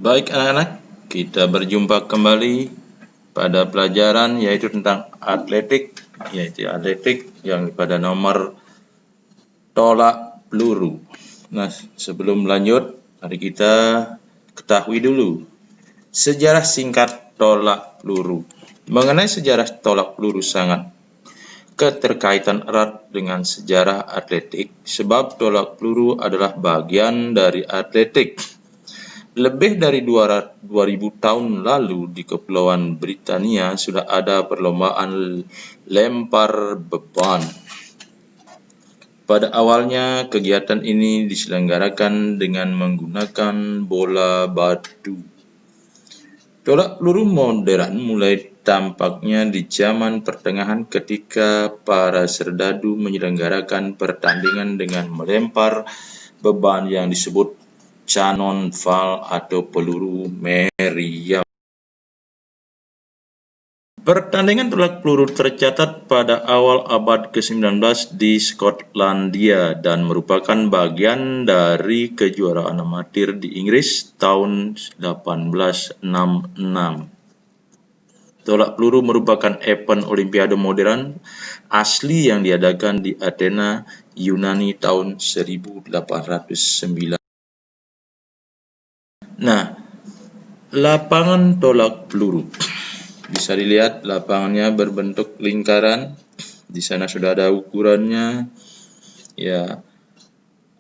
Baik anak-anak, kita berjumpa kembali pada pelajaran yaitu tentang atletik, yang pada nomor tolak peluru. Nah, sebelum lanjut, mari kita ketahui dulu sejarah singkat tolak peluru. Mengenai sejarah tolak peluru sangat keterkaitan erat dengan sejarah atletik, sebab tolak peluru adalah bagian dari atletik. Lebih dari 2000 tahun lalu di Kepulauan Britania sudah ada perlombaan lempar beban. Pada awalnya kegiatan ini diselenggarakan dengan menggunakan bola batu. Tolak peluru modern mulai tampaknya di zaman pertengahan ketika para serdadu menyelenggarakan pertandingan dengan melempar beban yang disebut cannonball atau peluru meriam. Pertandingan tolak peluru tercatat pada awal abad ke-19 di Skotlandia dan merupakan bagian dari kejuaraan amatir di Inggris tahun 1866. Tolak peluru merupakan event olimpiade modern asli yang diadakan di Athena, Yunani tahun 1809. Nah, lapangan tolak peluru. Bisa dilihat lapangannya berbentuk lingkaran. Di sana sudah ada ukurannya. Ya,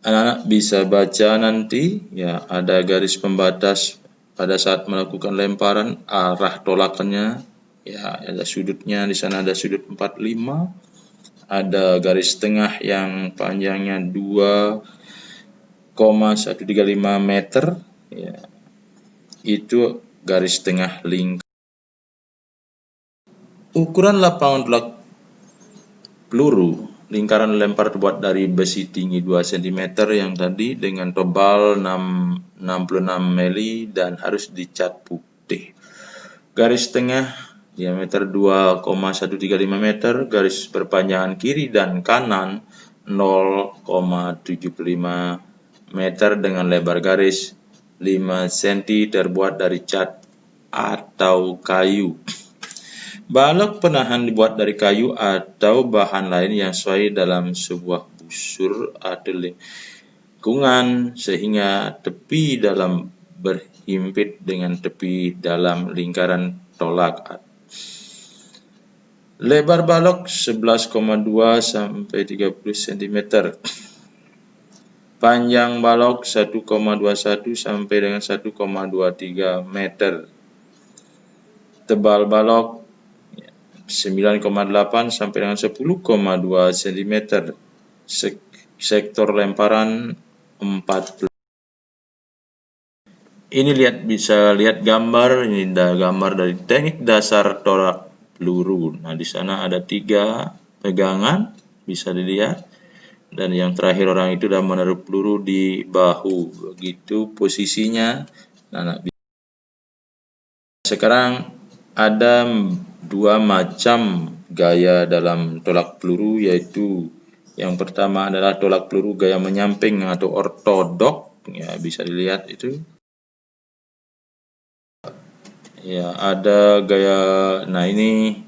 anak-anak bisa baca nanti. Ya, ada garis pembatas pada saat melakukan lemparan, arah tolakannya. Ya, ada sudutnya. Di sana ada sudut 45. Ada garis tengah yang panjangnya 2,135 meter. Ya, itu garis tengah lingkar. Ukuran lapangan tolak peluru, lingkaran lempar terbuat dari besi tinggi 2 cm yang tadi dengan tebal 66 mili dan harus dicat putih. Garis tengah diameter 2,135 meter, garis perpanjangan kiri dan kanan 0,75 meter dengan lebar garis 5 cm terbuat dari cat atau kayu. Balok penahan dibuat dari kayu atau bahan lain yang sesuai dalam sebuah busur atau lingkungan sehingga tepi dalam berhimpit dengan tepi dalam lingkaran tolak. Lebar balok 11,2 sampai 30 cm. Panjang balok 1,21 sampai dengan 1,23 meter. Tebal balok 9,8 sampai dengan 10,2 cm. Sektor lemparan 40. Ini bisa lihat gambar, ini gambar dari teknik dasar tolak peluru. Nah, di sana ada 3 pegangan, bisa dilihat. Dan yang terakhir orang itu sudah menaruh peluru di bahu. Begitu posisinya. Nah, sekarang ada 2 macam gaya dalam tolak peluru, yaitu yang pertama adalah tolak peluru gaya menyamping atau ortodok. Ya, bisa dilihat itu. Ya, ada gaya, nah ini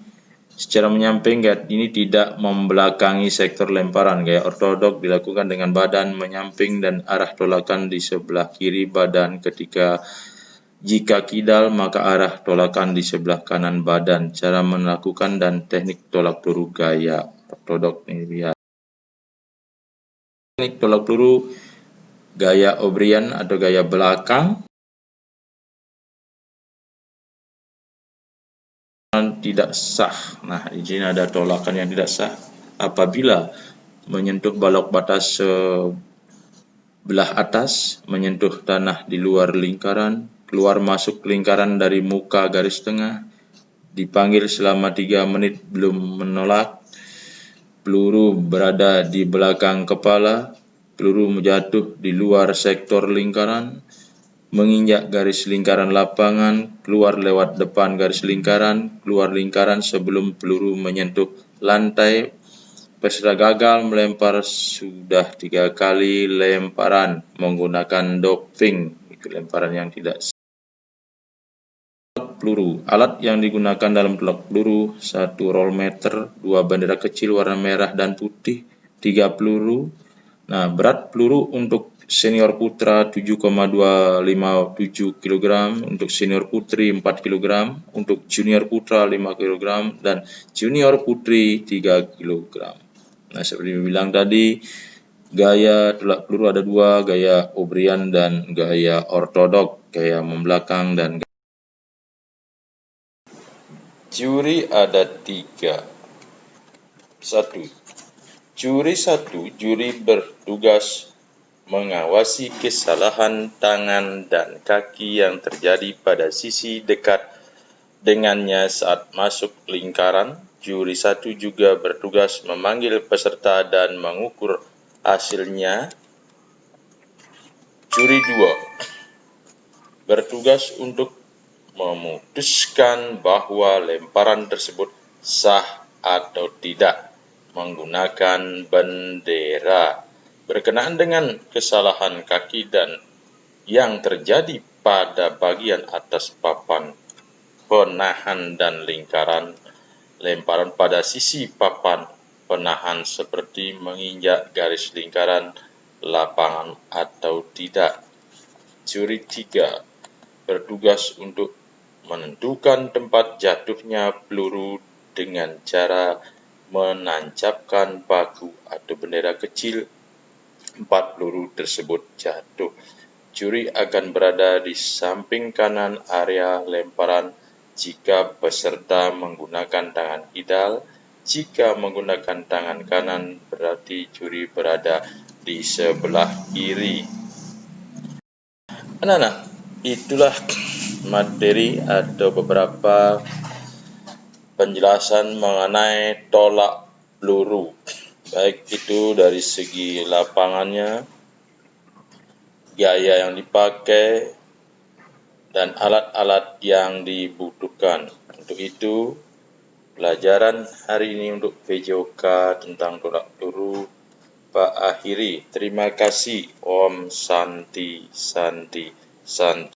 secara menyamping, gaya ini tidak membelakangi sektor lemparan. Gaya ortodok dilakukan dengan badan menyamping dan arah tolakan di sebelah kiri badan. Jika kidal, maka arah tolakan di sebelah kanan badan. Cara melakukan dan teknik tolak peluru gaya ortodok ini lihat. Teknik tolak peluru gaya O'Brien atau gaya belakang. Tidak sah. Nah, di sini ada tolakan yang tidak sah apabila menyentuh balok batas sebelah atas, menyentuh tanah di luar lingkaran, keluar masuk lingkaran dari muka garis tengah, dipanggil selama 3 menit belum menolak, peluru berada di belakang kepala, peluru menjatuh di luar sektor lingkaran, menginjak garis lingkaran lapangan, keluar lewat depan garis lingkaran, keluar lingkaran sebelum peluru menyentuh lantai. Peserta gagal melempar sudah 3 kali lemparan menggunakan doping. Itu lemparan yang tidak peluru. Alat yang digunakan dalam tolak peluru: 1 roll meter, 2 bendera kecil warna merah dan putih, 3 peluru. Nah, berat peluru untuk senior putra 7,257 kg, untuk senior putri 4 kg, untuk junior putra 5 kg, dan junior putri 3 kg. Nah, seperti bilang tadi, gaya tolak peluru ada dua, gaya O'Brien dan gaya ortodok, gaya membelakang dan juri ada 3. 1. Juri 1, juri bertugas mengawasi kesalahan tangan dan kaki yang terjadi pada sisi dekat dengannya saat masuk lingkaran. Juri 1 juga bertugas memanggil peserta dan mengukur hasilnya. Juri 2 bertugas untuk memutuskan bahwa lemparan tersebut sah atau tidak menggunakan bendera berkenaan dengan kesalahan kaki dan yang terjadi pada bagian atas papan penahan dan lingkaran. Lemparan pada sisi papan penahan seperti menginjak garis lingkaran lapangan atau tidak. Juri 3 bertugas untuk menentukan tempat jatuhnya peluru dengan cara menancapkan paku atau bendera kecil 4 peluru tersebut jatuh. Juri akan berada di samping kanan area lemparan jika peserta menggunakan tangan kidal. Jika menggunakan tangan kanan, berarti juri berada di sebelah kiri. Anak-anak, itulah materi atau beberapa penjelasan mengenai tolak peluru, baik itu dari segi lapangannya, gaya yang dipakai, dan alat-alat yang dibutuhkan. Untuk itu, pelajaran hari ini untuk PJOK tentang tolak peluru Pak akhiri. Terima kasih. Om Santi Santi Santi.